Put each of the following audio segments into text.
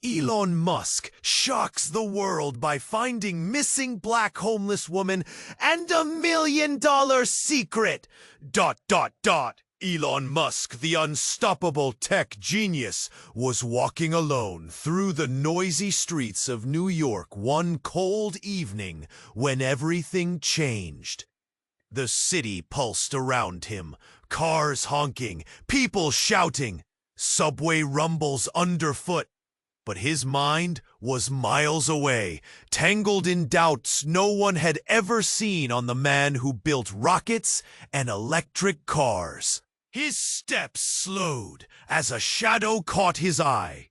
Elon Musk shocks the world by finding missing black homeless woman and $1 million secret. ... Elon Musk, the unstoppable tech genius, was walking alone through the noisy streets of New York one cold evening when everything changed. The city pulsed around him, cars honking, people shouting, subway rumbles underfoot. But his mind was miles away, tangled in doubts no one had ever seen on the man who built rockets and electric cars. His steps slowed as a shadow caught his eye.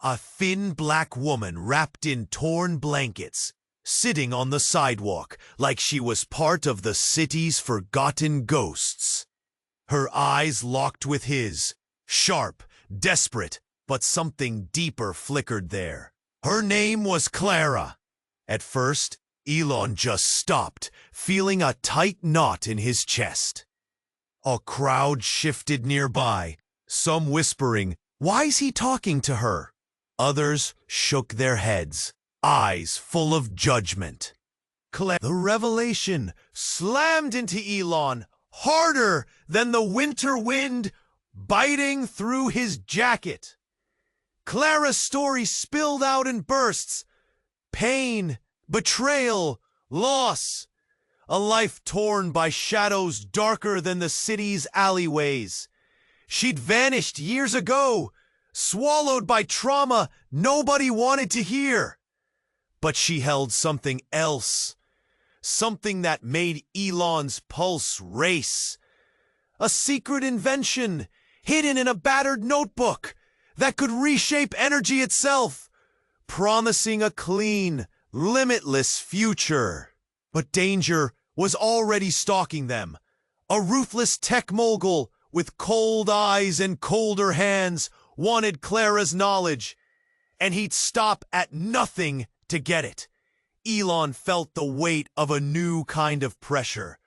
A thin black woman wrapped in torn blankets, sitting on the sidewalk like she was part of the city's forgotten ghosts. Her eyes locked with his, sharp, desperate, but something deeper flickered there. Her name was Clara. At first, Elon just stopped, feeling a tight knot in his chest. A crowd shifted nearby, some whispering, "Why's he talking to her?" Others shook their heads, eyes full of judgment. The revelation slammed into Elon harder than the winter wind biting through his jacket. Clara's story spilled out in bursts. Pain, betrayal, loss. A life torn by shadows darker than the city's alleyways. She'd vanished years ago, swallowed by trauma nobody wanted to hear. But she held something else, something that made Elon's pulse race. A secret invention hidden in a battered notebook that could reshape energy itself, promising a clean, limitless future. But danger was already stalking them. A ruthless tech mogul with cold eyes and colder hands wanted Clara's knowledge, and he'd stop at nothing to get it. Elon felt the weight of a new kind of pressure.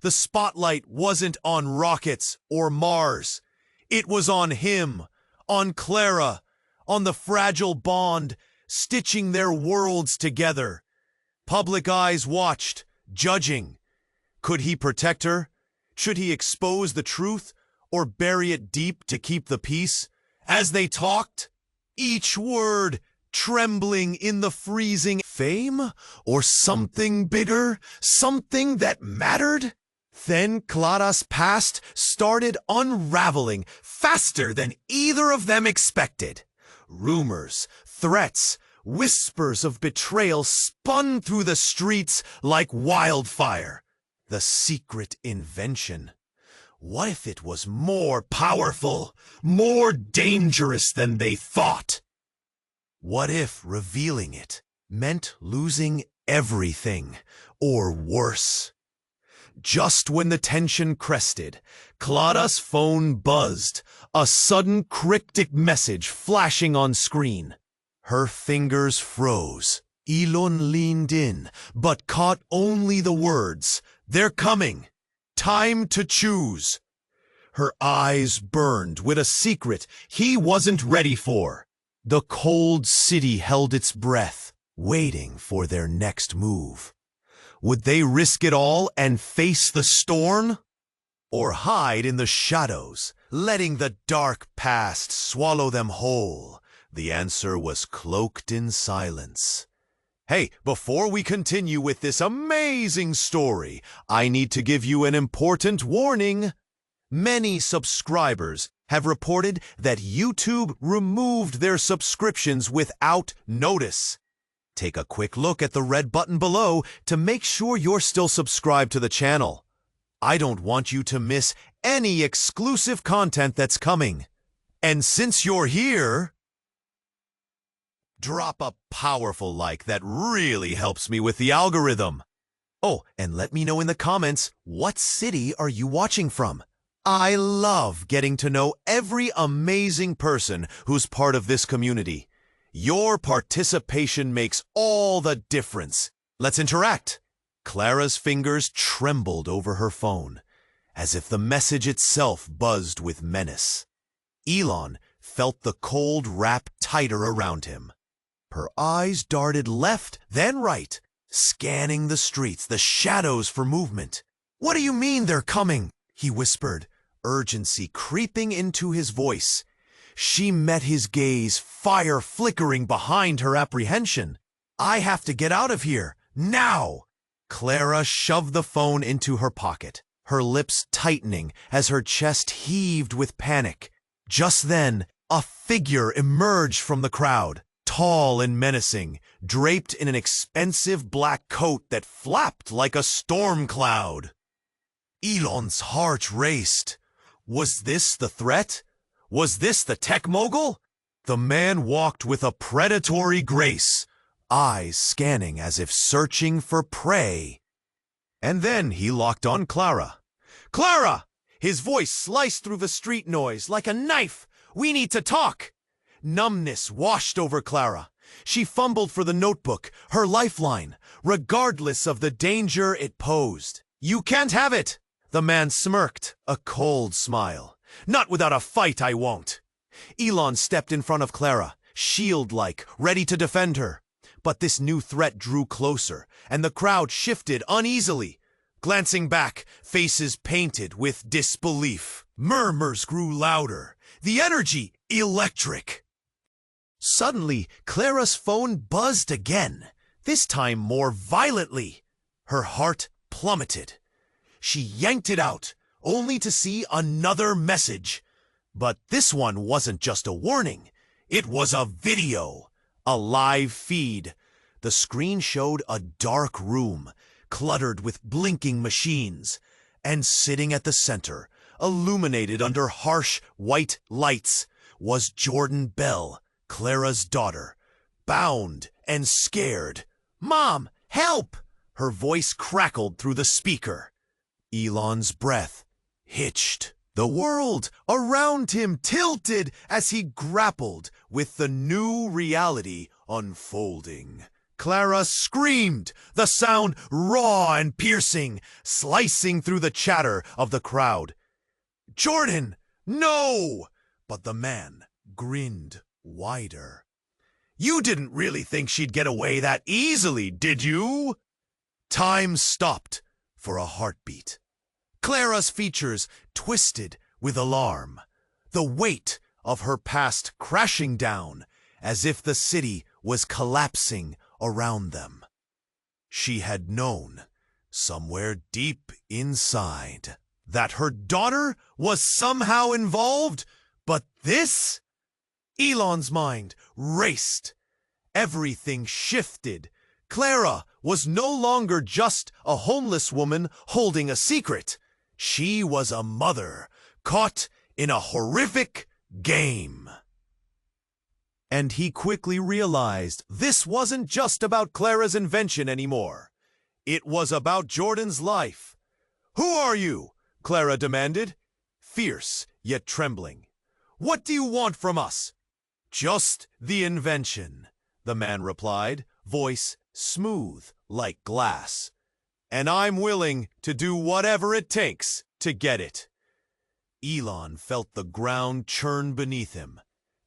The spotlight wasn't on rockets or Mars. It was on him, on Clara, on the fragile bond stitching their worlds together. Public eyes watched, judging. Could he protect her? Should he expose the truth or bury it deep to keep the peace? As they talked, each word trembling in the freezing fame or something bigger, something that mattered. Then Clara's past started unraveling faster than either of them expected. Rumors, threats, whispers of betrayal spun through the streets like wildfire. The secret invention. What if it was more powerful, more dangerous than they thought? What if revealing it meant losing everything, or worse? Just when the tension crested, Clara's phone buzzed, a sudden cryptic message flashing on screen. Her fingers froze. Elon leaned in, but caught only the words, "They're coming. Time to choose." Her eyes burned with a secret he wasn't ready for. The cold city held its breath, waiting for their next move. Would they risk it all and face the storm? Or hide in the shadows, letting the dark past swallow them whole? The answer was cloaked in silence. Hey, before we continue with this amazing story, I need to give you an important warning. Many subscribers have reported that YouTube removed their subscriptions without notice. Take a quick look at the red button below to make sure you're still subscribed to the channel. I don't want you to miss any exclusive content that's coming. And since you're here, drop a powerful like that really helps me with the algorithm. Oh, and let me know in the comments, what city are you watching from? I love getting to know every amazing person who's part of this community. Your participation makes all the difference. Let's interact. Clara's fingers trembled over her phone, as if the message itself buzzed with menace. Elon felt the cold wrap tighter around him. Her eyes darted left, then right, scanning the streets, the shadows for movement. "What do you mean they're coming?" he whispered, urgency creeping into his voice. She met his gaze, fire flickering behind her apprehension. "I have to get out of here, now!" Clara shoved the phone into her pocket, her lips tightening as her chest heaved with panic. Just then, a figure emerged from the crowd, tall and menacing, draped in an expensive black coat that flapped like a storm cloud. Elon's heart raced. Was this the threat? Was this the tech mogul? The man walked with a predatory grace, eyes scanning as if searching for prey. And then he locked on Clara. "Clara!" His voice sliced through the street noise like a knife. "We need to talk." Numbness washed over Clara. She fumbled for the notebook, her lifeline, regardless of the danger it posed. "You can't have it!" The man smirked, a cold smile. "Not without a fight, I won't." Elon stepped in front of Clara, shield-like, ready to defend her. But this new threat drew closer, and the crowd shifted uneasily. Glancing back, faces painted with disbelief. Murmurs grew louder, the energy electric. Suddenly, Clara's phone buzzed again, this time more violently. Her heart plummeted. She yanked it out, only to see another message. But this one wasn't just a warning. It was a video, a live feed. The screen showed a dark room, cluttered with blinking machines, and sitting at the center, illuminated under harsh white lights, was Jordan Bell, Clara's daughter, bound and scared. "Mom, help!" Her voice crackled through the speaker. Elon's breath hitched. The world around him tilted as he grappled with the new reality unfolding. Clara screamed, the sound raw and piercing, slicing through the chatter of the crowd. "Jordan, no!" But the man grinned wider. "You didn't really think she'd get away that easily, did you?" Time stopped for a heartbeat. Clara's features twisted with alarm, the weight of her past crashing down as if the city was collapsing around them. She had known, somewhere deep inside, that her daughter was somehow involved, but this? Elon's mind raced. Everything shifted. Clara was no longer just a homeless woman holding a secret. She was a mother caught in a horrific game. And he quickly realized this wasn't just about Clara's invention anymore. It was about Jordan's life. "Who are you?" Clara demanded, fierce yet trembling. "What do you want from us?" "Just the invention," the man replied, voice smooth like glass. "And I'm willing to do whatever it takes to get it." Elon felt the ground churn beneath him.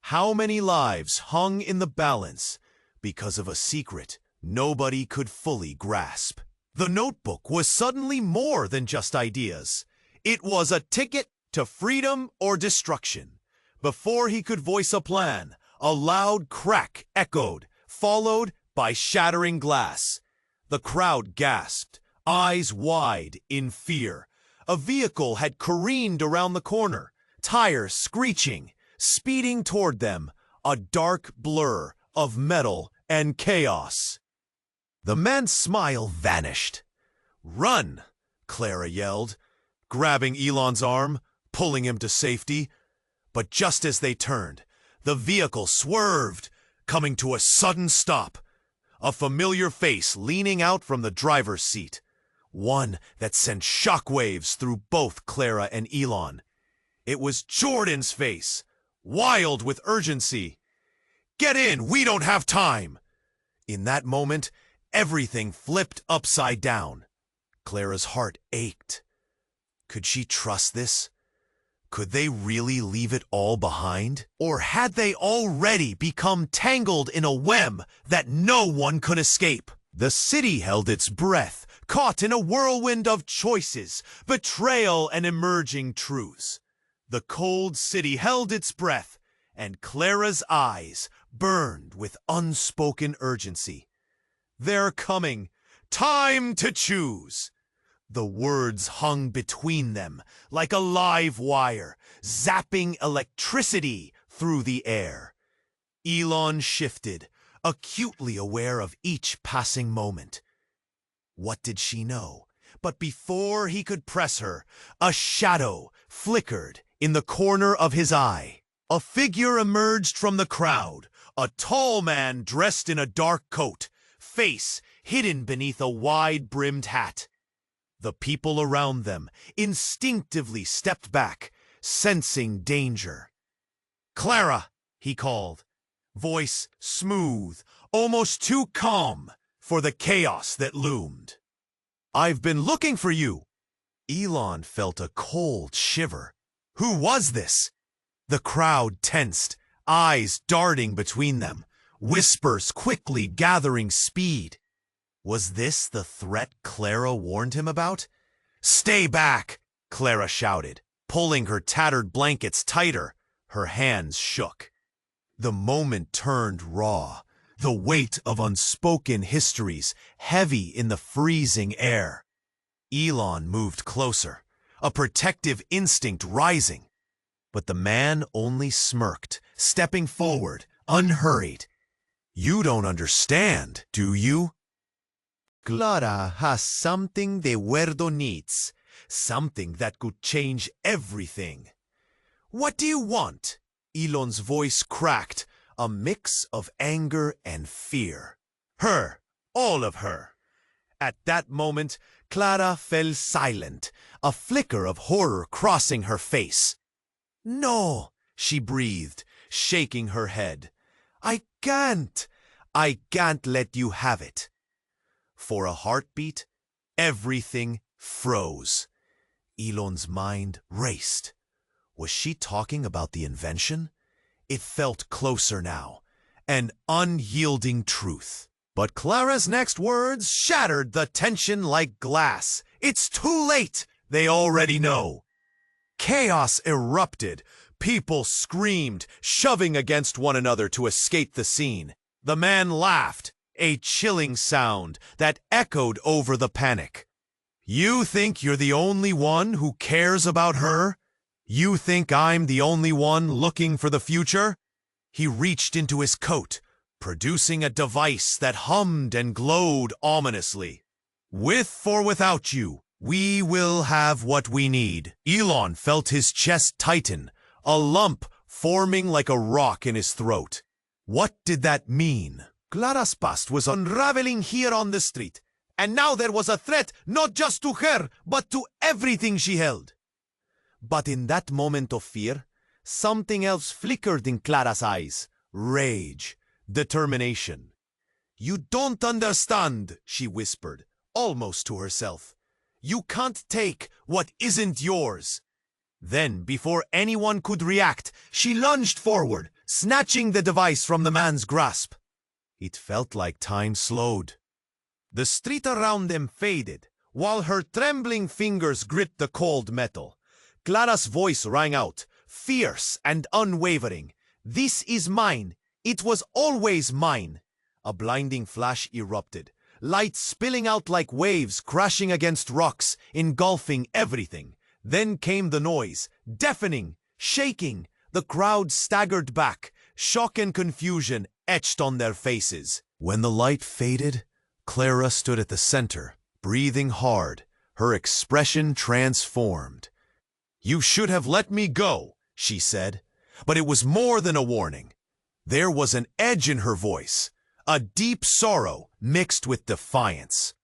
How many lives hung in the balance because of a secret nobody could fully grasp? The notebook was suddenly more than just ideas. It was a ticket to freedom or destruction. Before he could voice a plan, a loud crack echoed, followed by shattering glass. The crowd gasped, eyes wide in fear. A vehicle had careened around the corner, tires screeching, speeding toward them, a dark blur of metal and chaos. The man's smile vanished. "Run!" Clara yelled, grabbing Elon's arm, pulling him to safety. But just as they turned, the vehicle swerved, coming to a sudden stop. A familiar face leaning out from the driver's seat. One that sent shockwaves through both Clara and Elon. It was Jordan's face, wild with urgency. "Get in! We don't have time!" In that moment, everything flipped upside down. Clara's heart ached. Could she trust this? Could they really leave it all behind? Or had they already become tangled in a web that no one could escape? The city held its breath, caught in a whirlwind of choices, betrayal, and emerging truths. The cold city held its breath, and Clara's eyes burned with unspoken urgency. They're coming. Time to choose. The words hung between them like a live wire, zapping electricity through the air. Elon shifted, acutely aware of each passing moment. What did she know? But before he could press her, a shadow flickered in the corner of his eye. A figure emerged from the crowd, a tall man dressed in a dark coat, face hidden beneath a wide-brimmed hat. The people around them instinctively stepped back, sensing danger. "Clara," he called, voice smooth, almost too calm for the chaos that loomed. "I've been looking for you." Elon felt a cold shiver. Who was this? The crowd tensed, eyes darting between them, whispers quickly gathering speed. Was this the threat Clara warned him about? "Stay back!" Clara shouted, pulling her tattered blankets tighter. Her hands shook. The moment turned raw, the weight of unspoken histories heavy in the freezing air. Elon moved closer, a protective instinct rising. But the man only smirked, stepping forward, unhurried. "You don't understand, do you? Clara has something the world needs, something that could change everything." "What do you want?" Elon's voice cracked, a mix of anger and fear. "Her, all of her." At that moment, Clara fell silent, a flicker of horror crossing her face. "No," she breathed, shaking her head. I can't let you have it." For a heartbeat, everything froze. Elon's mind raced. Was she talking about the invention? It felt closer now, an unyielding truth. But Clara's next words shattered the tension like glass. "It's too late! They already know." Chaos erupted. People screamed, shoving against one another to escape the scene. The man laughed, a chilling sound that echoed over the panic. "You think you're the only one who cares about her? You think I'm the only one looking for the future?" He reached into his coat, producing a device that hummed and glowed ominously. "With or without you, we will have what we need." Elon felt his chest tighten, a lump forming like a rock in his throat. What did that mean? Clara's past was unraveling here on the street, and now there was a threat not just to her, but to everything she held. But in that moment of fear, something else flickered in Clara's eyes. Rage, determination. "You don't understand," she whispered, almost to herself. "You can't take what isn't yours." Then, before anyone could react, she lunged forward, snatching the device from the man's grasp. It felt like time slowed. The street around them faded, while her trembling fingers gripped the cold metal. Clara's voice rang out, fierce and unwavering. "This is mine. It was always mine." A blinding flash erupted, light spilling out like waves crashing against rocks, engulfing everything. Then came the noise, deafening, shaking. The crowd staggered back, shock and confusion etched on their faces. When the light faded, Clara stood at the center, breathing hard, her expression transformed. "You should have let me go," she said, but it was more than a warning. There was an edge in her voice, a deep sorrow mixed with defiance.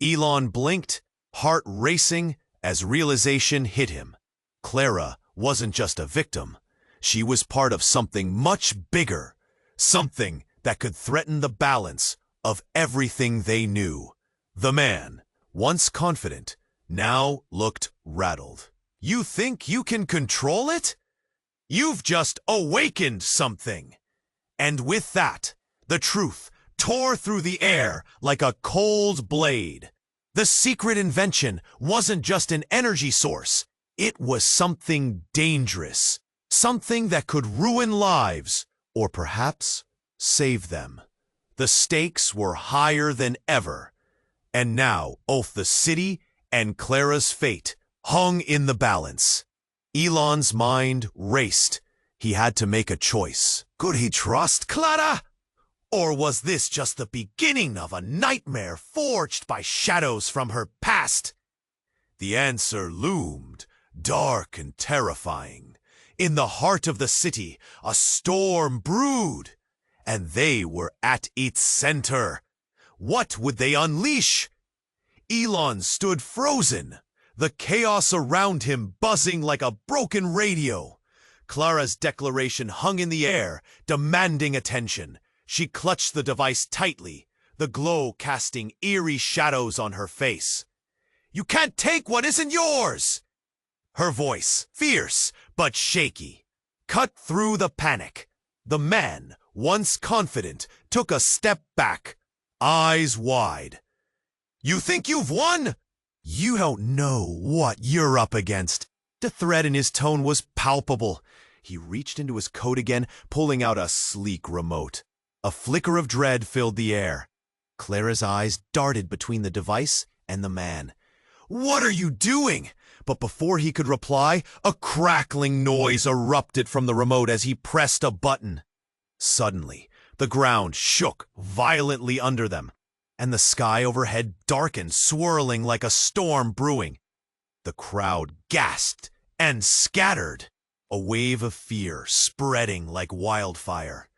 Elon blinked, heart racing, as realization hit him. Clara wasn't just a victim. She was part of something much bigger, something that could threaten the balance of everything they knew. The man, once confident, now looked rattled. You think you can control it? You've just awakened something. And with that, the truth tore through the air like a cold blade. The secret invention wasn't just an energy source. It was something dangerous. Something that could ruin lives, or perhaps save them. The stakes were higher than ever. And now, both the city and Clara's fate hung in the balance. Elon's mind raced. He had to make a choice. Could he trust Clara? Or was this just the beginning of a nightmare forged by shadows from her past? The answer loomed, dark and terrifying. In the heart of the city, a storm brewed, and they were at its center. What would they unleash? Elon stood frozen, the chaos around him buzzing like a broken radio. Clara's declaration hung in the air, demanding attention. She clutched the device tightly, the glow casting eerie shadows on her face. "You can't take what isn't yours!" Her voice, fierce but shaky, cut through the panic. The man, once confident, took a step back, eyes wide. "You think you've won? You don't know what you're up against." The threat in his tone was palpable. He reached into his coat again, pulling out a sleek remote. A flicker of dread filled the air. Clara's eyes darted between the device and the man. "What are you doing?" But before he could reply, a crackling noise erupted from the remote as he pressed a button. Suddenly, the ground shook violently under them, and the sky overhead darkened, swirling like a storm brewing. The crowd gasped and scattered, a wave of fear spreading like wildfire.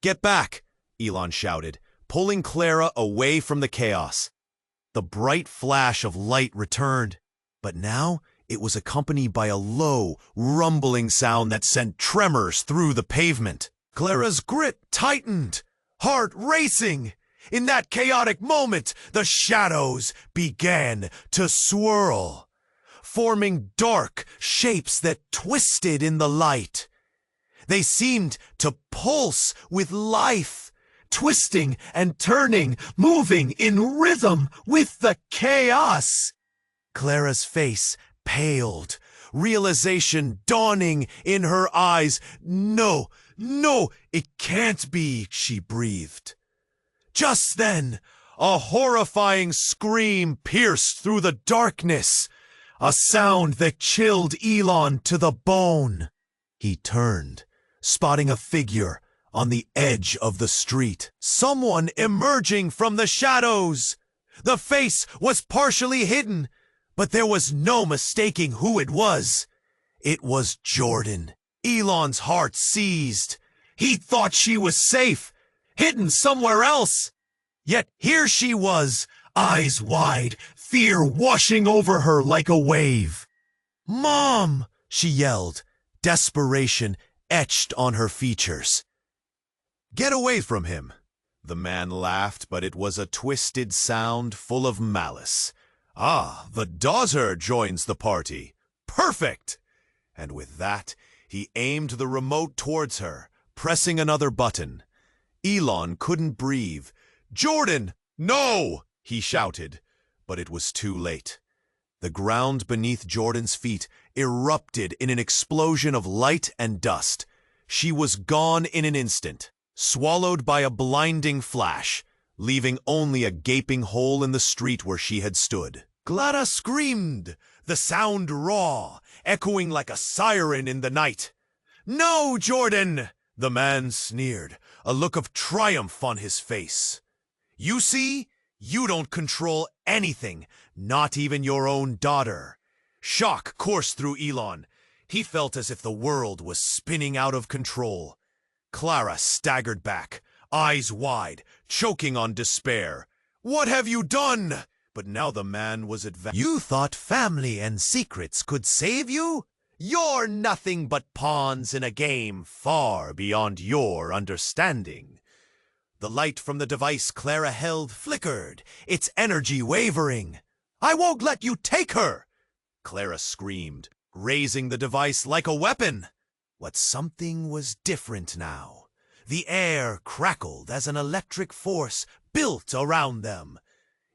"Get back!" Elon shouted, pulling Clara away from the chaos. The bright flash of light returned, but now it was accompanied by a low, rumbling sound that sent tremors through the pavement. Clara's grip tightened, heart racing. In that chaotic moment, the shadows began to swirl, forming dark shapes that twisted in the light. They seemed to pulse with life, twisting and turning, moving in rhythm with the chaos. Clara's face paled, realization dawning in her eyes. No, it can't be," she breathed. Just then, a horrifying scream pierced through the darkness, a sound that chilled Elon to the bone. He turned, spotting a figure on the edge of the street. Someone emerging from the shadows. The face was partially hidden, but there was no mistaking who it was. It was Jordan. Elon's heart seized. He thought she was safe, hidden somewhere else. Yet here she was, eyes wide, fear washing over her like a wave. "Mom!" she yelled, desperation etched on her features. "Get away from him." The man laughed, but it was a twisted sound full of malice. "Ah, the daughter joins the party. Perfect!" And with that, he aimed the remote towards her, pressing another button. Elon couldn't breathe. "Jordan, no!" he shouted, but it was too late. The ground beneath Jordan's feet erupted in an explosion of light and dust. She was gone in an instant, swallowed by a blinding flash, leaving only a gaping hole in the street where she had stood. Clara screamed, the sound raw, echoing like a siren in the night. "No, Jordan!" the man sneered, a look of triumph on his face. "You see, you don't control anything, not even your own daughter." Shock coursed through Elon. He felt as if the world was spinning out of control. Clara staggered back, eyes wide, choking on despair. "What have you done?" But now the man was advancing. "You thought family and secrets could save you? You're nothing but pawns in a game far beyond your understanding." The light from the device Clara held flickered, its energy wavering. "I won't let you take her!" Clara screamed, raising the device like a weapon. But something was different now. The air crackled as an electric force built around them.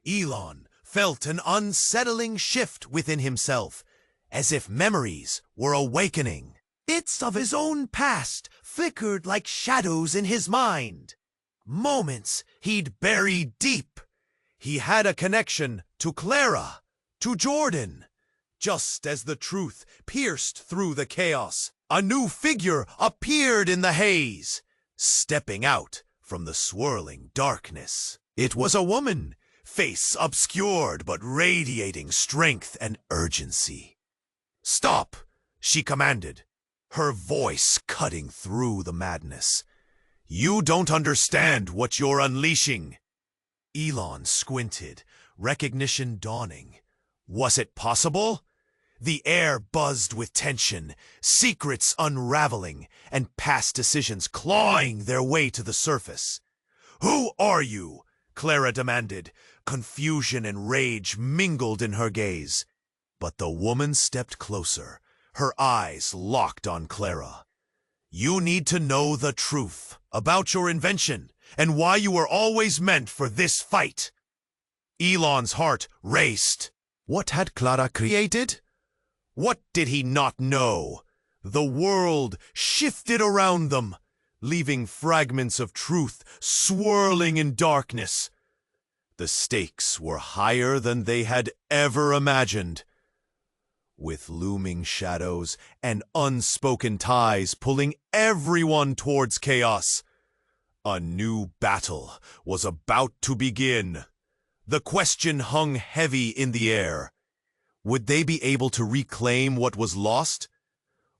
Elon felt an unsettling shift within himself, as if memories were awakening. Bits of his own past flickered like shadows in his mind. Moments he'd buried deep. He had a connection to Clara, to Jordan. Just as the truth pierced through the chaos, a new figure appeared in the haze, stepping out from the swirling darkness. It was a woman, face obscured but radiating strength and urgency. "Stop," she commanded, her voice cutting through the madness. "You don't understand what you're unleashing." Elon squinted, recognition dawning. Was it possible? The air buzzed with tension, secrets unraveling, and past decisions clawing their way to the surface. "Who are you?" Clara demanded. Confusion and rage mingled in her gaze. But the woman stepped closer, her eyes locked on Clara. "You need to know the truth about your invention and why you were always meant for this fight." Elon's heart raced. What had Clara created? What did he not know? The world shifted around them, leaving fragments of truth swirling in darkness. The stakes were higher than they had ever imagined. With looming shadows and unspoken ties pulling everyone towards chaos, a new battle was about to begin. The question hung heavy in the air. Would they be able to reclaim what was lost?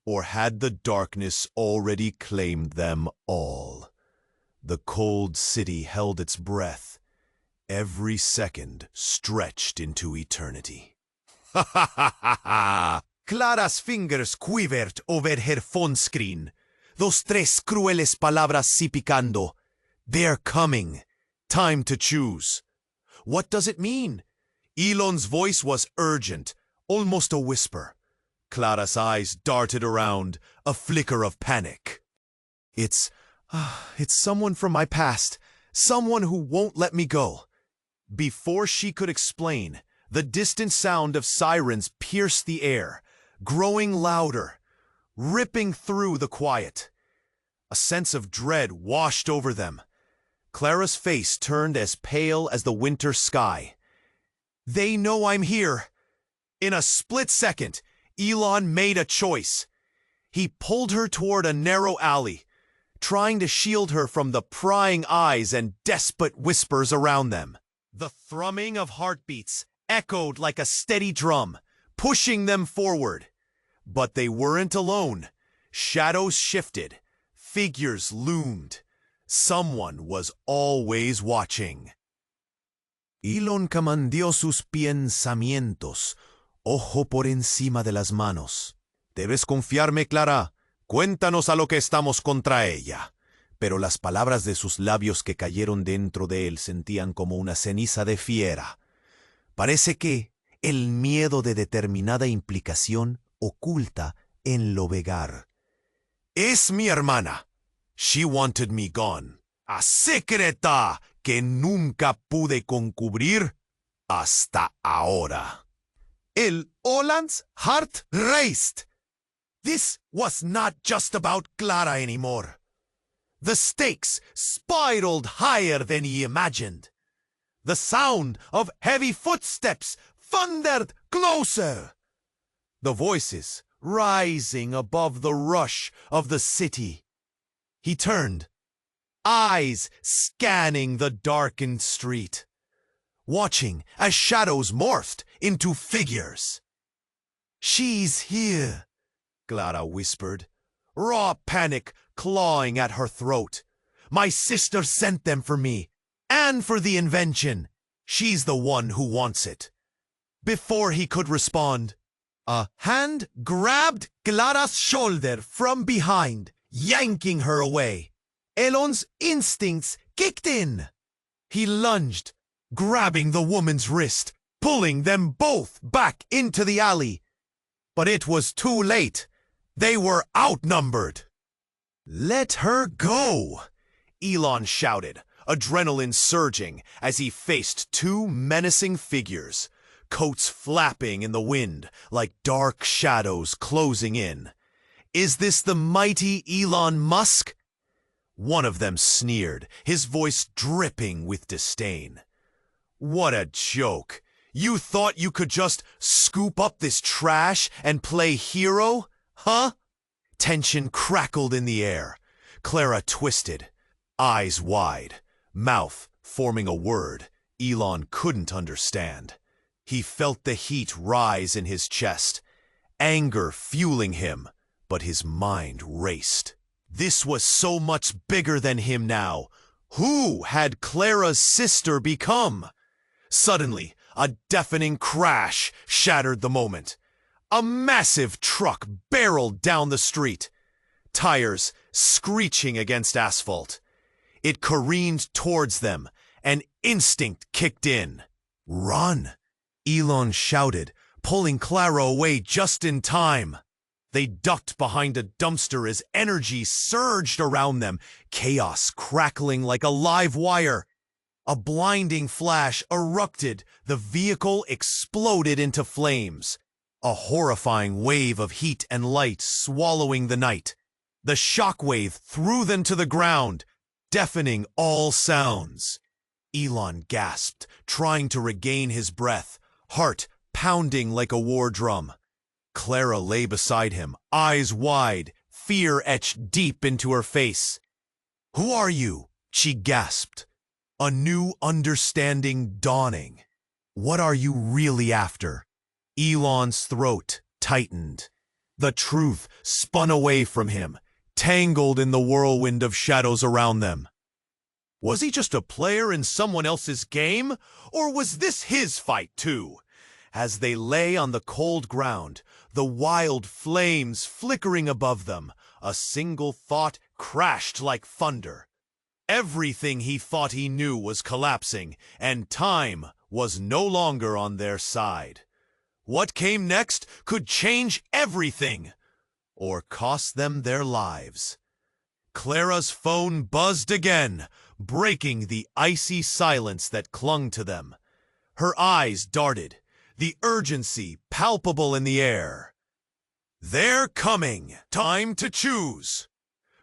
Or had the darkness already claimed them all? The cold city held its breath. Every second stretched into eternity. Ha ha ha ha ha! Clara's fingers quivered over her phone screen. Those tres crueles palabras si picando. They're coming. Time to choose. What does it mean? Elon's voice was urgent, almost a whisper. Clara's eyes darted around, a flicker of panic. It's someone from my past. Someone who won't let me go." Before she could explain, the distant sound of sirens pierced the air, growing louder, ripping through the quiet. A sense of dread washed over them. Clara's face turned as pale as the winter sky. "They know I'm here." In a split second, Elon made a choice. He pulled her toward a narrow alley, trying to shield her from the prying eyes and desperate whispers around them. The thrumming of heartbeats echoed like a steady drum, pushing them forward. But they weren't alone. Shadows shifted. Figures loomed. Someone was always watching. Elon commandó sus pensamientos, ojo por encima de las manos. Debes confiarme, Clara. Cuéntanos a lo que estamos contra ella. Pero las palabras de sus labios que cayeron dentro de él sentían como una ceniza de fiera. Parece que el miedo de determinada implicación oculta en lo vegar. Es mi hermana. She wanted me gone. A secreta que nunca pude concubrir hasta ahora. El Oland's heart raced. This was not just about Clara anymore. The stakes spiraled higher than he imagined. The sound of heavy footsteps thundered closer. The voices rising above the rush of the city. He turned, eyes scanning the darkened street, watching as shadows morphed into figures. "She's here," Clara whispered, raw panic clawing at her throat. "My sister sent them for me, and for the invention. She's the one who wants it." Before he could respond, a hand grabbed Clara's shoulder from behind, yanking her away. Elon's instincts kicked in. He lunged, grabbing the woman's wrist, pulling them both back into the alley. But it was too late. They were outnumbered. "Let her go!" Elon shouted, adrenaline surging as he faced two menacing figures, coats flapping in the wind like dark shadows closing in. "Is this the mighty Elon Musk?" One of them sneered, his voice dripping with disdain. "What a joke! You thought you could just scoop up this trash and play hero? Huh?" Tension crackled in the air. Clara twisted, eyes wide, mouth forming a word Elon couldn't understand. He felt the heat rise in his chest, anger fueling him, but his mind raced. This was so much bigger than him now. Who had Clara's sister become? Suddenly, a deafening crash shattered the moment. A massive truck barreled down the street, tires screeching against asphalt. It careened towards them, and instinct kicked in. "Run!" Elon shouted, pulling Clara away just in time. They ducked behind a dumpster as energy surged around them, chaos crackling like a live wire. A blinding flash erupted, the vehicle exploded into flames. A horrifying wave of heat and light swallowing the night. The shockwave threw them to the ground, deafening all sounds. Elon gasped, trying to regain his breath, heart pounding like a war drum. Clara lay beside him, eyes wide, fear etched deep into her face. "Who are you?" she gasped, a new understanding dawning. "What are you really after?" Elon's throat tightened. The truth spun away from him, tangled in the whirlwind of shadows around them. Was he just a player in someone else's game, or was this his fight too? As they lay on the cold ground, the wild flames flickering above them, a single thought crashed like thunder. Everything he thought he knew was collapsing, and time was no longer on their side. What came next could change everything, or cost them their lives. Clara's phone buzzed again, breaking the icy silence that clung to them. Her eyes darted, the urgency palpable in the air. "They're coming! Time to choose!"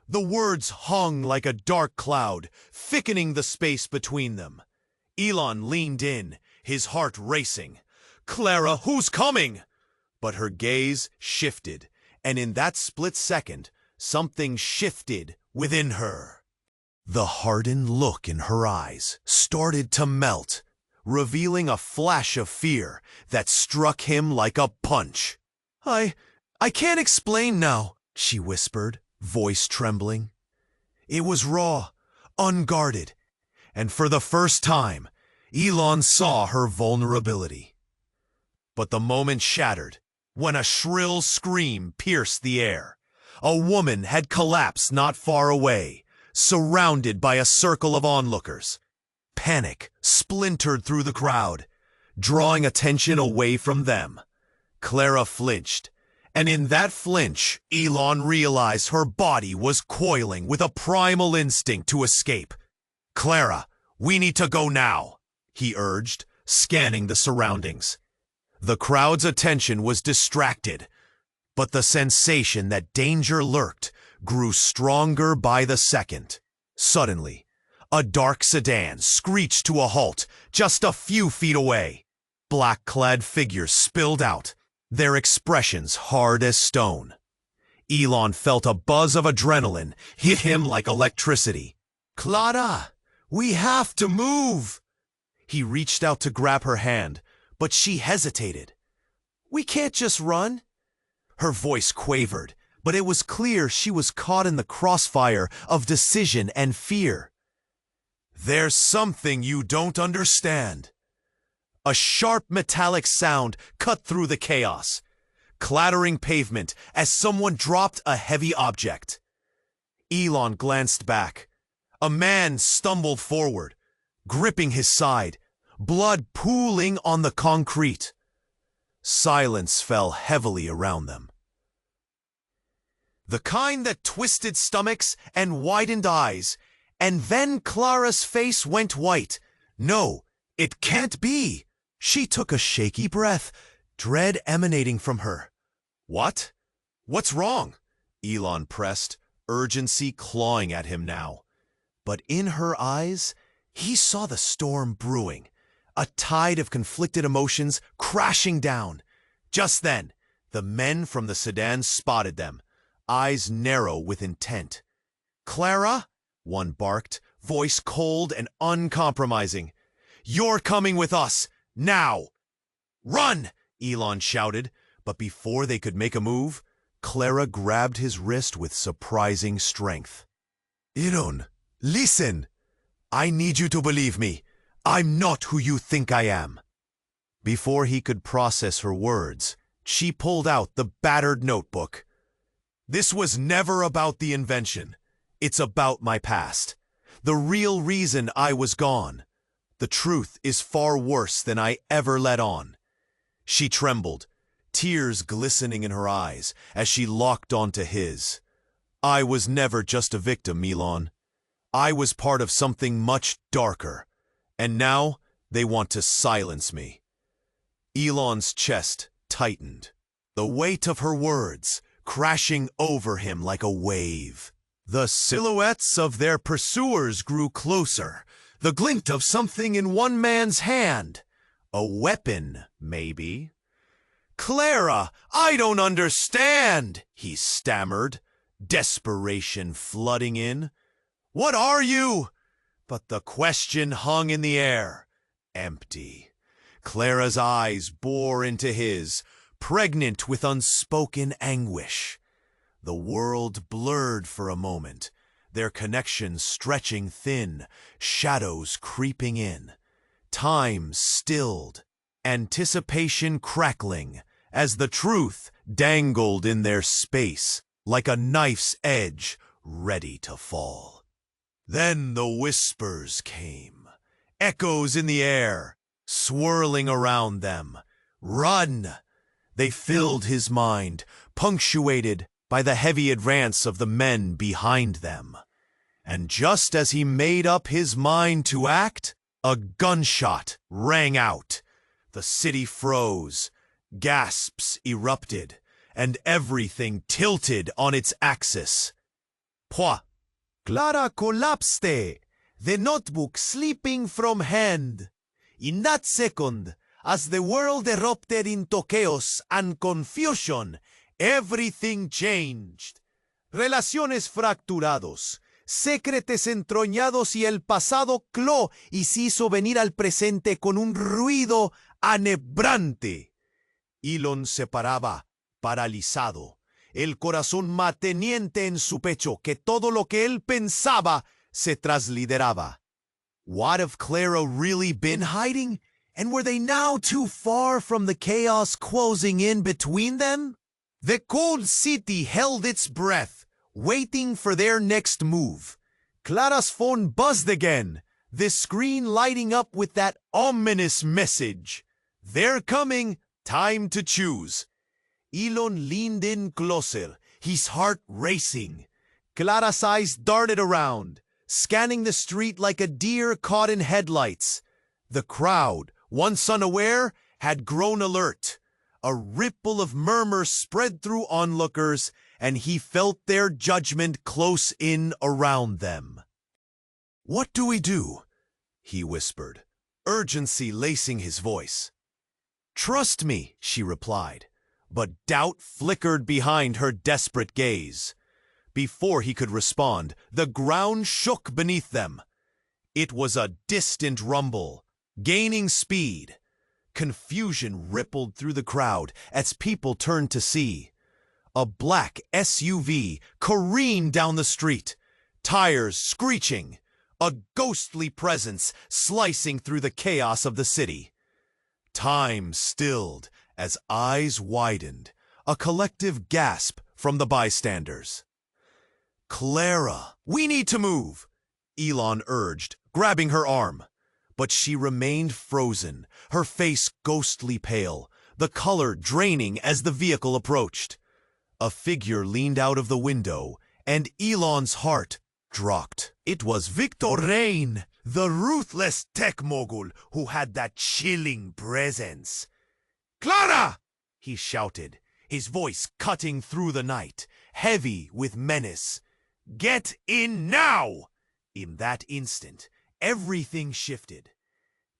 The words hung like a dark cloud, thickening the space between them. Elon leaned in, his heart racing. "Clara, who's coming?" But her gaze shifted, and in that split second, something shifted within her. The hardened look in her eyes started to melt, revealing a flash of fear that struck him like a punch. I can't explain now," she whispered, voice trembling. It was raw, unguarded, and for the first time, Elon saw her vulnerability. But the moment shattered when a shrill scream pierced the air. A woman had collapsed not far away, surrounded by a circle of onlookers. Panic splintered through the crowd, drawing attention away from them. Clara flinched, and in that flinch, Elon realized her body was coiling with a primal instinct to escape. "Clara, we need to go now," he urged, scanning the surroundings. The crowd's attention was distracted, but the sensation that danger lurked grew stronger by the second. Suddenly, a dark sedan screeched to a halt just a few feet away. Black-clad figures spilled out, their expressions hard as stone. Elon felt a buzz of adrenaline hit him like electricity. "Clara, we have to move!" He reached out to grab her hand, but she hesitated. "We can't just run." Her voice quavered, but it was clear she was caught in the crossfire of decision and fear. "There's something you don't understand." A sharp metallic sound cut through the chaos, clattering pavement as someone dropped a heavy object. Elon glanced back. A man stumbled forward, gripping his side, blood pooling on the concrete. Silence fell heavily around them. The kind that twisted stomachs and widened eyes, and then Clara's face went white. No, it can't be. She took a shaky breath, dread emanating from her. What? What's wrong? Elon pressed, urgency clawing at him now. But in her eyes, he saw the storm brewing, a tide of conflicted emotions crashing down. Just then, the men from the sedan spotted them, eyes narrow with intent. "Clara?" one barked, voice cold and uncompromising. "You're coming with us, now!" "Run!" Elon shouted, but before they could make a move, Clara grabbed his wrist with surprising strength. "Elon, listen! I need you to believe me. I'm not who you think I am." Before he could process her words, she pulled out the battered notebook. "This was never about the invention. It's about my past. The real reason I was gone. The truth is far worse than I ever let on." She trembled, tears glistening in her eyes as she locked onto his. "I was never just a victim, Elon. I was part of something much darker. And now they want to silence me." Elon's chest tightened, the weight of her words crashing over him like a wave. The silhouettes of their pursuers grew closer, the glint of something in one man's hand. A weapon, maybe. "Clara, I don't understand," he stammered, desperation flooding in. "What are you?" But the question hung in the air, empty. Clara's eyes bore into his, pregnant with unspoken anguish. The world blurred for a moment, their connection stretching thin, shadows creeping in. Time stilled, anticipation crackling, as the truth dangled in their space like a knife's edge ready to fall. Then the whispers came, echoes in the air, swirling around them. "Run!" They filled his mind, punctuated by the heavy advance of the men behind them. And just as he made up his mind to act, a gunshot rang out. The city froze, gasps erupted, and everything tilted on its axis. Pwah! Clara collapsed, the notebook slipping from hand. In that second, as the world erupted into chaos and confusion, everything changed. Relaciones fracturados, secretos entroñados y el pasado cló y se hizo venir al presente con un ruido anebrante. Elon se paraba, paralizado, el corazón mateniente en su pecho, que todo lo que él pensaba se traslideraba. What have Clara really been hiding? And were they now too far from the chaos closing in between them? The cold city held its breath, waiting for their next move. Clara's phone buzzed again, the screen lighting up with that ominous message. "They're coming, time to choose." Elon leaned in closer, his heart racing. Clara's eyes darted around, scanning the street like a deer caught in headlights. The crowd, once unaware, had grown alert. A ripple of murmur spread through onlookers, and he felt their judgment close in around them. "What do we do?" he whispered, urgency lacing his voice. "Trust me," she replied, but doubt flickered behind her desperate gaze. Before he could respond, the ground shook beneath them. It was a distant rumble, gaining speed. Confusion rippled through the crowd as people turned to see. A black SUV careened down the street, tires screeching, a ghostly presence slicing through the chaos of the city. Time stilled as eyes widened, a collective gasp from the bystanders. "Clara, we need to move," Elon urged, grabbing her arm. But she remained frozen, her face ghostly pale, the color draining as the vehicle approached. A figure leaned out of the window, and Elon's heart dropped. It was Victor Rain, the ruthless tech mogul who had that chilling presence. "Clara!" he shouted, his voice cutting through the night, heavy with menace. "Get in now!" In that instant, everything shifted.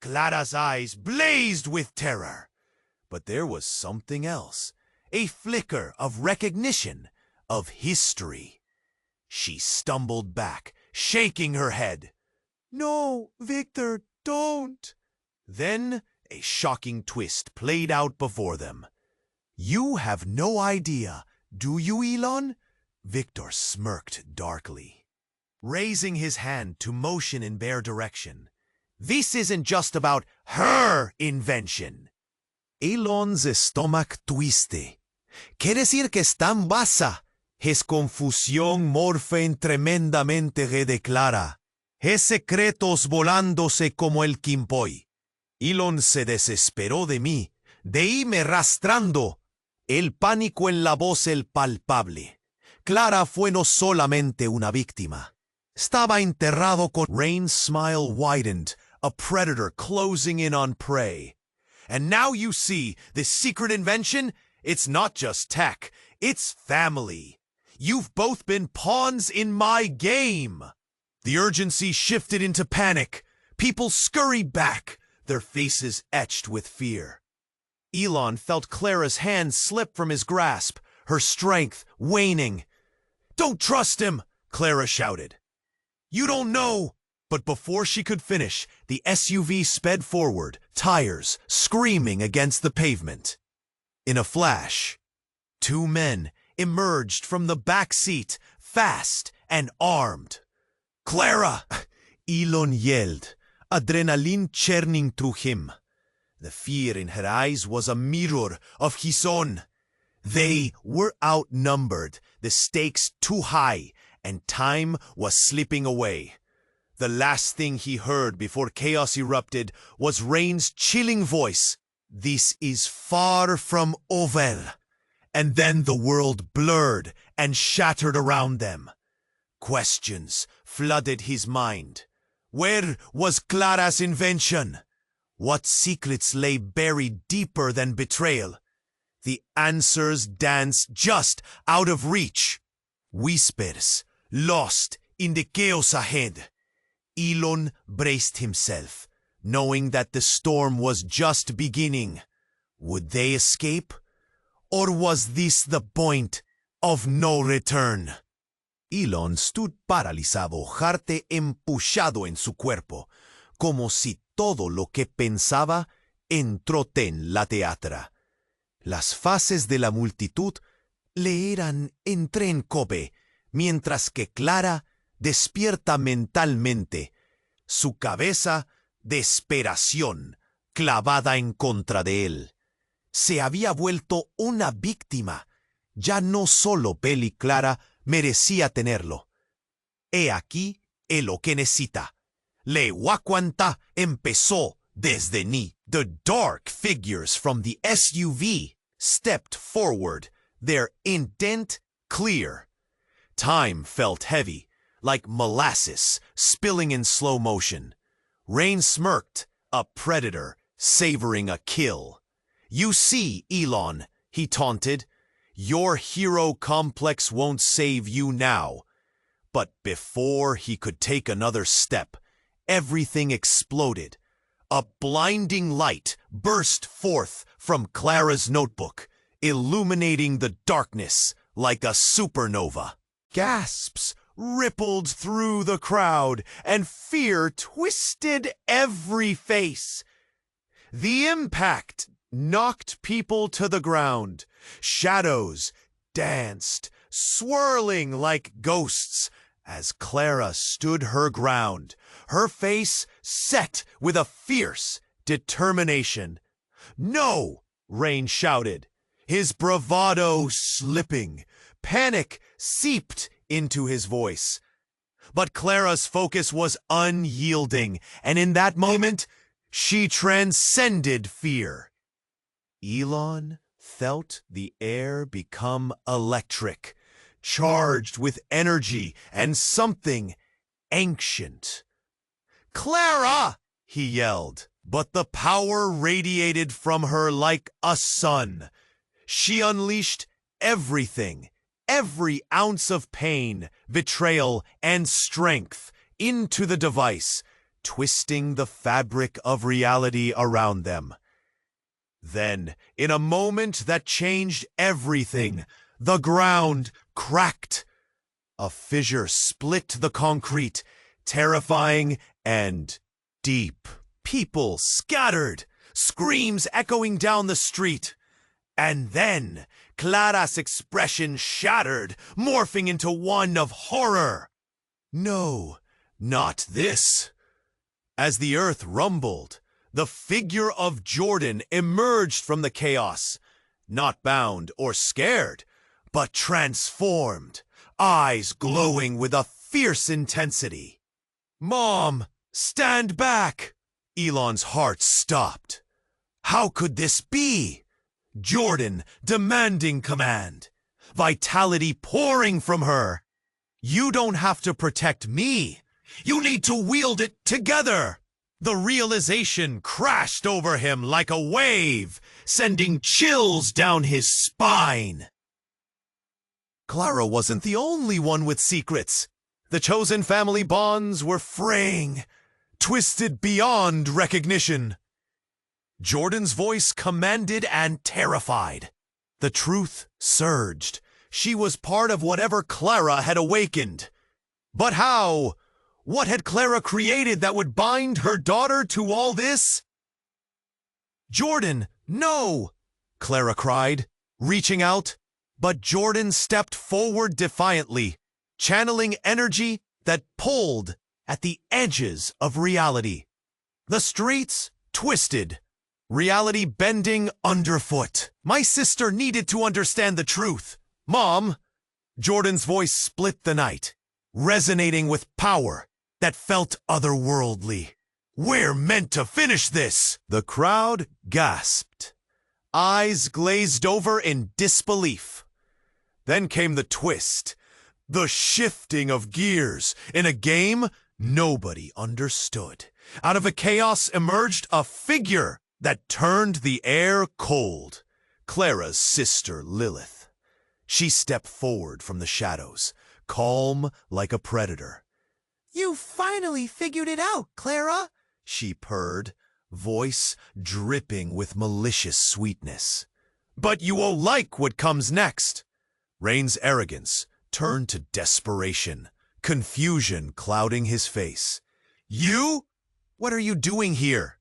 Clara's eyes blazed with terror. But there was something else, a flicker of recognition, of history. She stumbled back, shaking her head. "No, Victor, don't!" Then a shocking twist played out before them. "You have no idea, do you, Elon?" Victor smirked darkly, raising his hand to motion in their direction. "This isn't just about her invention." Elon's stomach twisted. Quiere decir que están basa. His confusión morfen tremendamente de Clara. His secretos volándose como el quimpoy. Elon se desesperó de mí, de irme arrastrando. El pánico en la voz el palpable. Clara fue no solamente una víctima. Estaba enterrado con... Rain's smile widened, a predator closing in on prey. "And now you see, this secret invention, it's not just tech, it's family. You've both been pawns in my game." The urgency shifted into panic. People scurried back, their faces etched with fear. Elon felt Clara's hand slip from his grasp, her strength waning. "Don't trust him!" Clara shouted. "You don't know!" But before she could finish, the SUV sped forward, tires screaming against the pavement. In a flash, two men emerged from the back seat, fast and armed. "Clara!" Elon yelled, adrenaline churning through him. The fear in her eyes was a mirror of his own. They were outnumbered, the stakes too high, and time was slipping away. The last thing he heard before chaos erupted was Rain's chilling voice. "This is far from over." And then the world blurred and shattered around them. Questions flooded his mind. Where was Clara's invention? What secrets lay buried deeper than betrayal? The answers danced just out of reach. Whispers, lost in the chaos ahead. Elon braced himself, knowing that the storm was just beginning. Would they escape? Or was this the point of no return? Elon stood paralizado, heart empuxado en su cuerpo, como si todo lo que pensaba entró en la teatra. Las faces de la multitud le eran en tren cope, mientras que Clara despierta mentalmente, su cabeza desesperación clavada en contra de él. Se había vuelto una víctima. Ya no solo Bell y Clara merecía tenerlo. He aquí lo que necesita. Le Wakwanta empezó desde ni. The dark figures from the SUV stepped forward, their intent clear. Time felt heavy, like molasses spilling in slow motion. Rain smirked, a predator savoring a kill. "You see, Elon," he taunted, "your hero complex won't save you now." But before he could take another step, everything exploded. A blinding light burst forth from Clara's notebook, illuminating the darkness like a supernova. Gasps rippled through the crowd, and fear twisted every face. The impact knocked people to the ground. Shadows danced, swirling like ghosts, as Clara stood her ground, her face set with a fierce determination. "No!" Rain shouted, his bravado slipping. Panic seeped into his voice. But Clara's focus was unyielding, and in that moment, she transcended fear. Elon felt the air become electric, charged with energy and something ancient. "Clara!" he yelled, but the power radiated from her like a sun. She unleashed everything, every ounce of pain, betrayal, and strength into the device, twisting the fabric of reality around them. Then, in a moment that changed everything, the ground cracked. A fissure split the concrete, terrifying and deep. People scattered, screams echoing down the street. And then, Clara's expression shattered, morphing into one of horror. "No, not this." As the earth rumbled, the figure of Jordan emerged from the chaos, not bound or scared, but transformed, eyes glowing with a fierce intensity. "Mom, stand back!" Elon's heart stopped. How could this be? Jordan demanding command, vitality pouring from her. "You don't have to protect me. You need to wield it together." The realization crashed over him like a wave, sending chills down his spine. Clara wasn't the only one with secrets. The chosen family bonds were fraying, twisted beyond recognition. Jordan's voice commanded and terrified. The truth surged. She was part of whatever Clara had awakened. But how? What had Clara created that would bind her daughter to all this? "Jordan, no!" Clara cried, reaching out. But Jordan stepped forward defiantly, channeling energy that pulled at the edges of reality. The streets twisted, reality bending underfoot. My sister needed to understand the truth. "Mom!" Jordan's voice split the night, resonating with power that felt otherworldly. "We're meant to finish this!" The crowd gasped, eyes glazed over in disbelief. Then came the twist, the shifting of gears in a game nobody understood. Out of a chaos emerged a figure that turned the air cold. Clara's sister Lilith. She stepped forward from the shadows, calm like a predator. "You finally figured it out, Clara," she purred, voice dripping with malicious sweetness. "But you won't like what comes next." Rain's arrogance turned to desperation, confusion clouding his face. "You? What are you doing here?"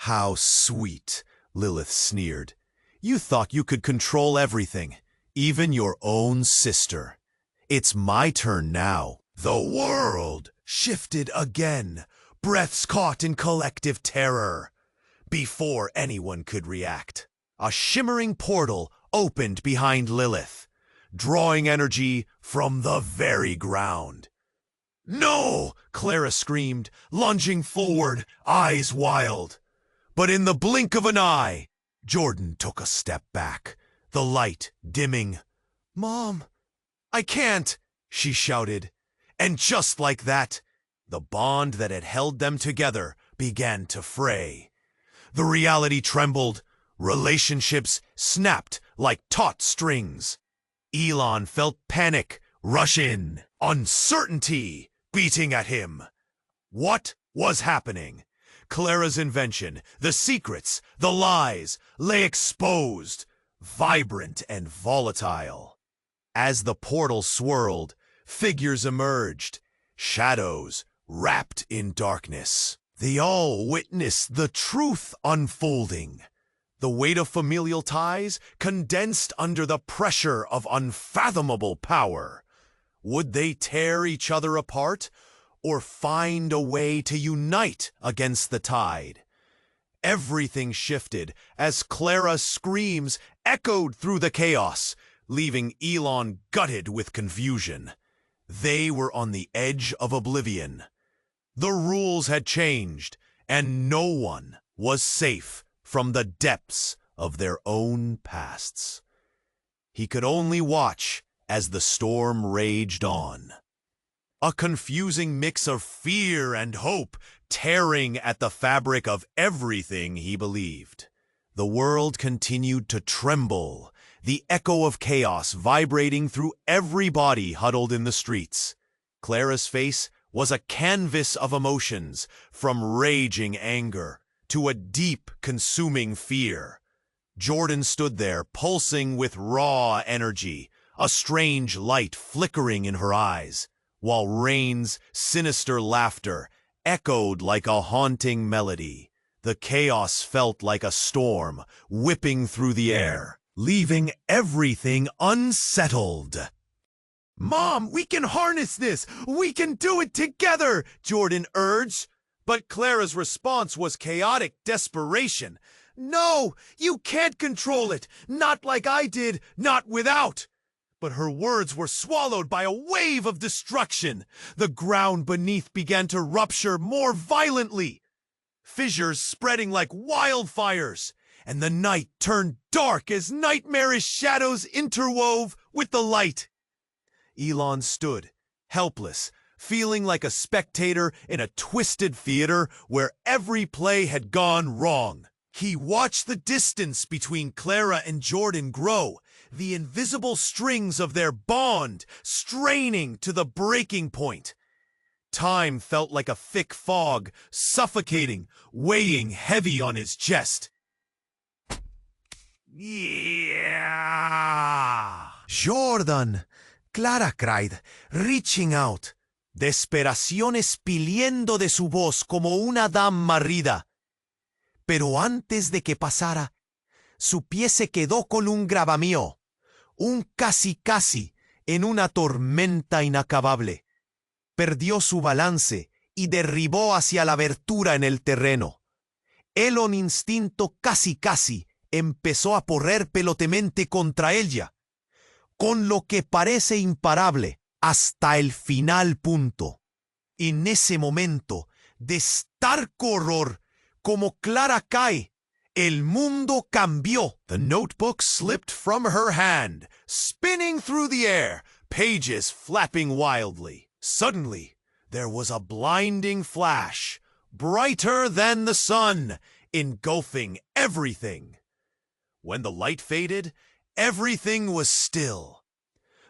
"How sweet," Lilith sneered. "You thought you could control everything, even your own sister. It's my turn now." The world shifted again, breaths caught in collective terror. Before anyone could react, a shimmering portal opened behind Lilith, drawing energy from the very ground. "No!" Clara screamed, lunging forward, eyes wild. But in the blink of an eye, Jordan took a step back, the light dimming. "Mom, I can't!" she shouted. And just like that, the bond that had held them together began to fray. The reality trembled, relationships snapped like taut strings. Elon felt panic rush in, uncertainty beating at him. What was happening? Clara's invention, the secrets, the lies, lay exposed, vibrant and volatile. As the portal swirled, figures emerged, shadows wrapped in darkness. They all witnessed the truth unfolding. The weight of familial ties condensed under the pressure of unfathomable power. Would they tear each other apart, or find a way to unite against the tide? Everything shifted as Clara's screams echoed through the chaos, leaving Elon gutted with confusion. They were on the edge of oblivion. The rules had changed, and no one was safe from the depths of their own pasts. He could only watch as the storm raged on. A confusing mix of fear and hope tearing at the fabric of everything he believed. The world continued to tremble, the echo of chaos vibrating through every body huddled in the streets. Clara's face was a canvas of emotions, from raging anger to a deep, consuming fear. Jordan stood there, pulsing with raw energy, a strange light flickering in her eyes, while Rain's sinister laughter echoed like a haunting melody. The chaos felt like a storm whipping through the air, leaving everything unsettled. "Mom, we can harness this! We can do it together!" Jordan urged. But Clara's response was chaotic desperation. "No, you can't control it! Not like I did, not without!" But her words were swallowed by a wave of destruction. The ground beneath began to rupture more violently, fissures spreading like wildfires, and the night turned dark as nightmarish shadows interwove with the light. Elon stood, helpless, feeling like a spectator in a twisted theater where every play had gone wrong. He watched the distance between Clara and Jordan grow, the invisible strings of their bond straining to the breaking point. Time felt like a thick fog, suffocating, weighing heavy on his chest. "Yeah!" "Jordan!" Clara cried, reaching out, desesperación expiliendo de su voz como una dama herida. Pero antes de que pasara, su pie se quedó con un gravamío, un casi casi en una tormenta inacabable. Perdió su balance y derribó hacia la abertura en el terreno. Elon instinto casi casi empezó a correr pelotemente contra ella, con lo que parece imparable hasta el final punto. En ese momento de starco horror, como Clara cae, el mundo cambió. The notebook slipped from her hand, spinning through the air, pages flapping wildly. Suddenly, there was a blinding flash, brighter than the sun, engulfing everything. When the light faded, everything was still.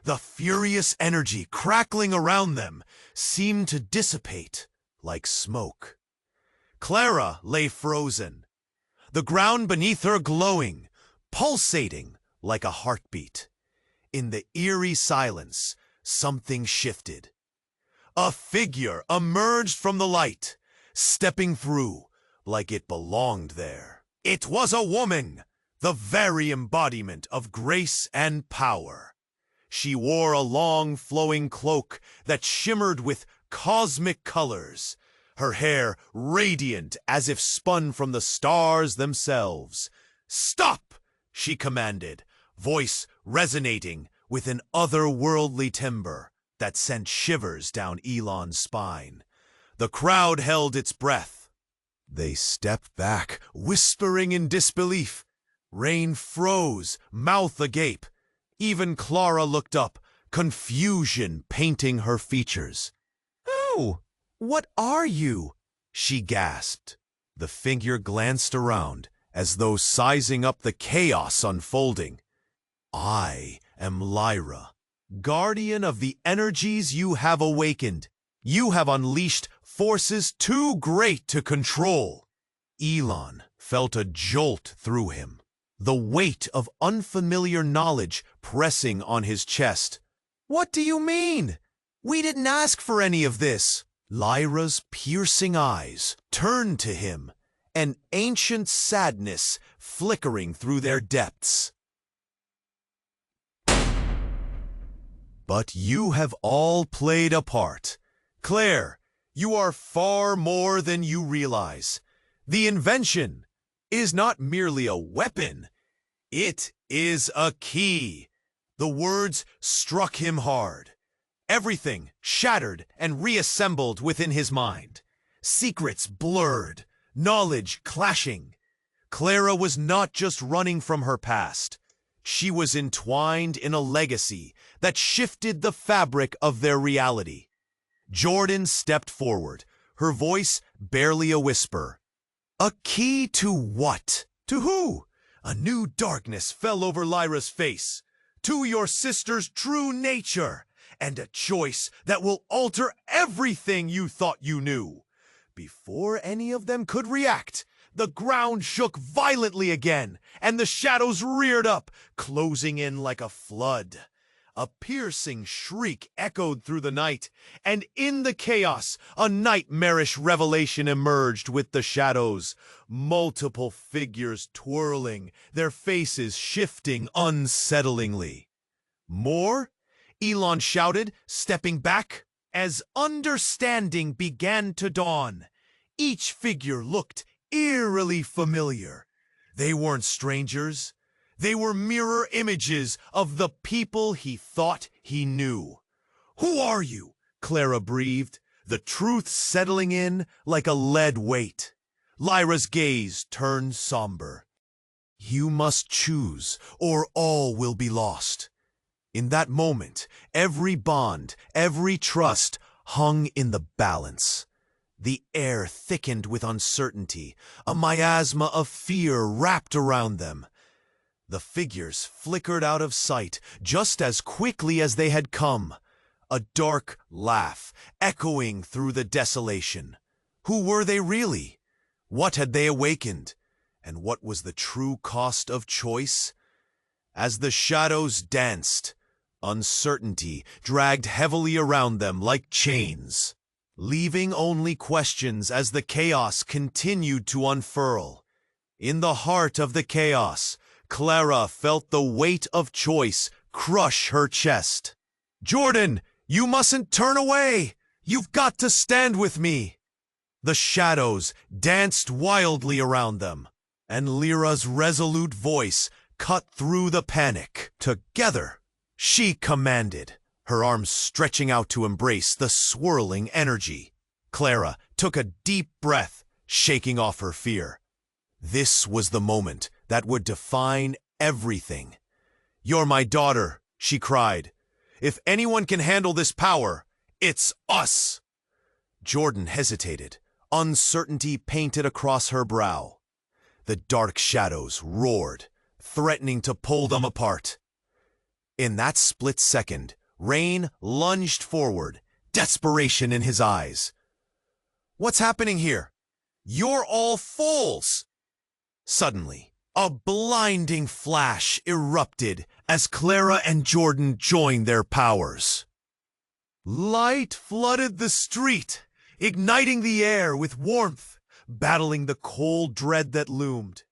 The furious energy crackling around them seemed to dissipate like smoke. Clara lay frozen, the ground beneath her glowing, pulsating like a heartbeat. In the eerie silence, something shifted. A figure emerged from the light, stepping through like it belonged there. It was a woman, the very embodiment of grace and power. She wore a long, flowing cloak that shimmered with cosmic colors, her hair radiant as if spun from the stars themselves. "Stop!" she commanded, voice resonating with an otherworldly timbre that sent shivers down Elon's spine. The crowd held its breath. They stepped back, whispering in disbelief. Rain froze, mouth agape. Even Clara looked up, confusion painting her features. "Oh, what are you?" she gasped. The figure glanced around, as though sizing up the chaos unfolding. "I am Lyra, guardian of the energies you have awakened. You have unleashed forces too great to control." Elon felt a jolt through him, the weight of unfamiliar knowledge pressing on his chest. "What do you mean? We didn't ask for any of this." Lyra's piercing eyes turned to him, an ancient sadness flickering through their depths. "But you have all played a part. Claire, you are far more than you realize. The invention is not merely a weapon, it is a key." The words struck him hard. Everything shattered and reassembled within his mind. Secrets blurred, knowledge clashing. Clara was not just running from her past. She was entwined in a legacy that shifted the fabric of their reality. Jordan stepped forward, her voice barely a whisper. A key to what? To who? A new darkness fell over Lyra's face. To your sister's true nature, and a choice that will alter everything you thought you knew. Before any of them could react, the ground shook violently again, and the shadows reared up, closing in like a flood. A piercing shriek echoed through the night, and in the chaos, a nightmarish revelation emerged with the shadows. Multiple figures twirling, their faces shifting unsettlingly. More? Elon shouted, stepping back. As understanding began to dawn, each figure looked eerily familiar. They weren't strangers. They were mirror images of the people he thought he knew. Who are you? Clara breathed, the truth settling in like a lead weight. Lyra's gaze turned somber. You must choose, or all will be lost. In that moment, every bond, every trust hung in the balance. The air thickened with uncertainty, a miasma of fear wrapped around them. The figures flickered out of sight just as quickly as they had come, a dark laugh echoing through the desolation. Who were they really? What had they awakened? And what was the true cost of choice? As the shadows danced, uncertainty dragged heavily around them like chains, leaving only questions as the chaos continued to unfurl. In the heart of the chaos, Clara felt the weight of choice crush her chest. Jordan, you mustn't turn away! You've got to stand with me! The shadows danced wildly around them, and Lyra's resolute voice cut through the panic. Together, she commanded, her arms stretching out to embrace the swirling energy. Clara took a deep breath, shaking off her fear. This was the moment that would define everything. You're my daughter, she cried. If anyone can handle this power, it's us. Jordan hesitated, uncertainty painted across her brow. The dark shadows roared, threatening to pull them apart. In that split second, Rain lunged forward, desperation in his eyes. What's happening here? You're all fools! Suddenly, a blinding flash erupted as Clara and Jordan joined their powers. Light flooded the street, igniting the air with warmth, battling the cold dread that loomed.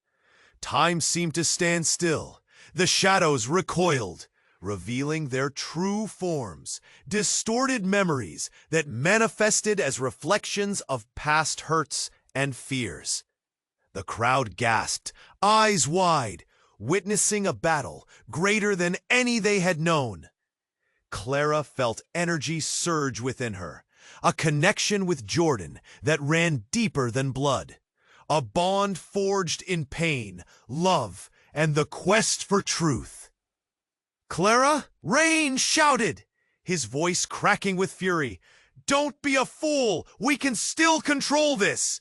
Time seemed to stand still. The shadows recoiled, revealing their true forms, distorted memories that manifested as reflections of past hurts and fears. The crowd gasped, eyes wide, witnessing a battle greater than any they had known. Clara felt energy surge within her, a connection with Jordan that ran deeper than blood, a bond forged in pain, love, and the quest for truth. Clara, Rain shouted, his voice cracking with fury. Don't be a fool! We can still control this!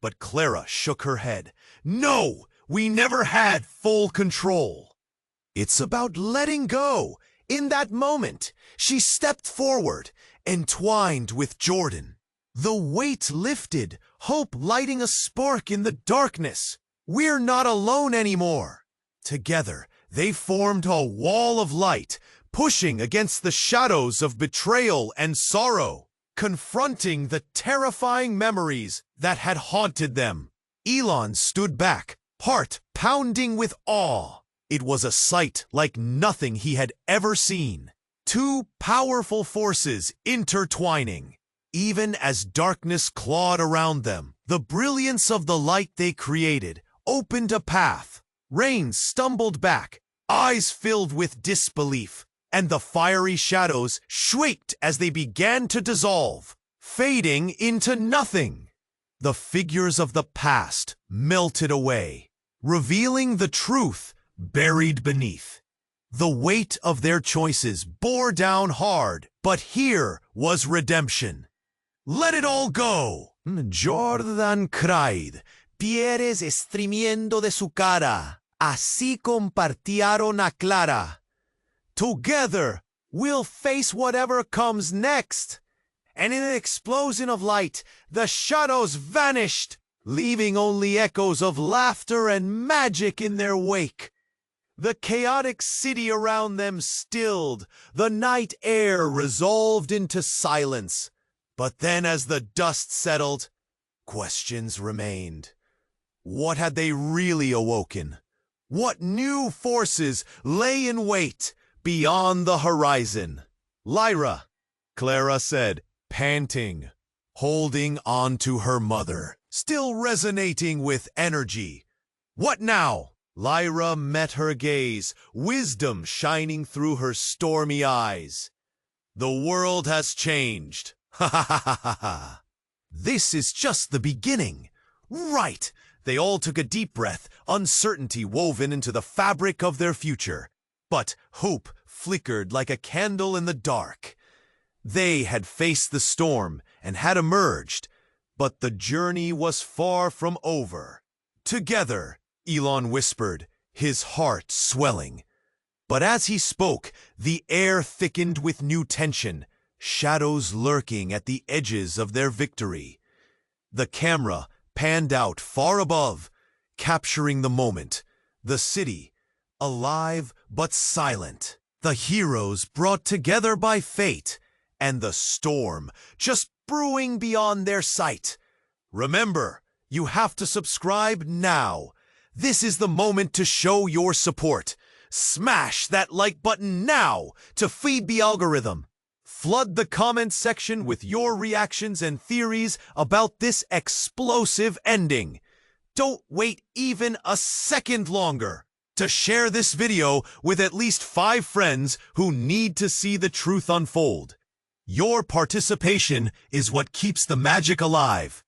But Clara shook her head. No, we never had full control. It's about letting go. In that moment, she stepped forward, entwined with Jordan. The weight lifted, hope lighting a spark in the darkness. We're not alone anymore. Together, they formed a wall of light, pushing against the shadows of betrayal and sorrow, confronting the terrifying memories that had haunted them. Elon stood back, heart pounding with awe. It was a sight like nothing he had ever seen. Two powerful forces intertwining. Even as darkness clawed around them, the brilliance of the light they created opened a path. Rain stumbled back, eyes filled with disbelief, and the fiery shadows shrieked as they began to dissolve, fading into nothing. The figures of the past melted away, revealing the truth buried beneath. The weight of their choices bore down hard, but here was redemption. Let it all go. Jordan cried, pieres estrimiendo de su cara. Así compartieron a Clara. Together, we'll face whatever comes next. And in an explosion of light, the shadows vanished, leaving only echoes of laughter and magic in their wake. The chaotic city around them stilled, the night air resolved into silence. But then as the dust settled, questions remained. What had they really awoken? What new forces lay in wait beyond the horizon? Lyra, Clara said, panting, holding on to her mother, still resonating with energy. What now? Lyra met her gaze, wisdom shining through her stormy eyes. The world has changed. Ha ha ha ha ha ha. This is just the beginning. Right. They all took a deep breath, uncertainty woven into the fabric of their future. But hope flickered like a candle in the dark. They had faced the storm and had emerged, but the journey was far from over. Together, Elon whispered, his heart swelling. But as he spoke, the air thickened with new tension, shadows lurking at the edges of their victory. The camera panned out far above, capturing the moment, the city, alive but silent, the heroes brought together by fate, and the storm just brewing beyond their sight. Remember, you have to subscribe now. This is the moment to show your support. Smash that like button now to feed the algorithm. Flood the comments section with your reactions and theories about this explosive ending. Don't wait even a second longer to share this video with at least 5 friends who need to see the truth unfold. Your participation is what keeps the magic alive.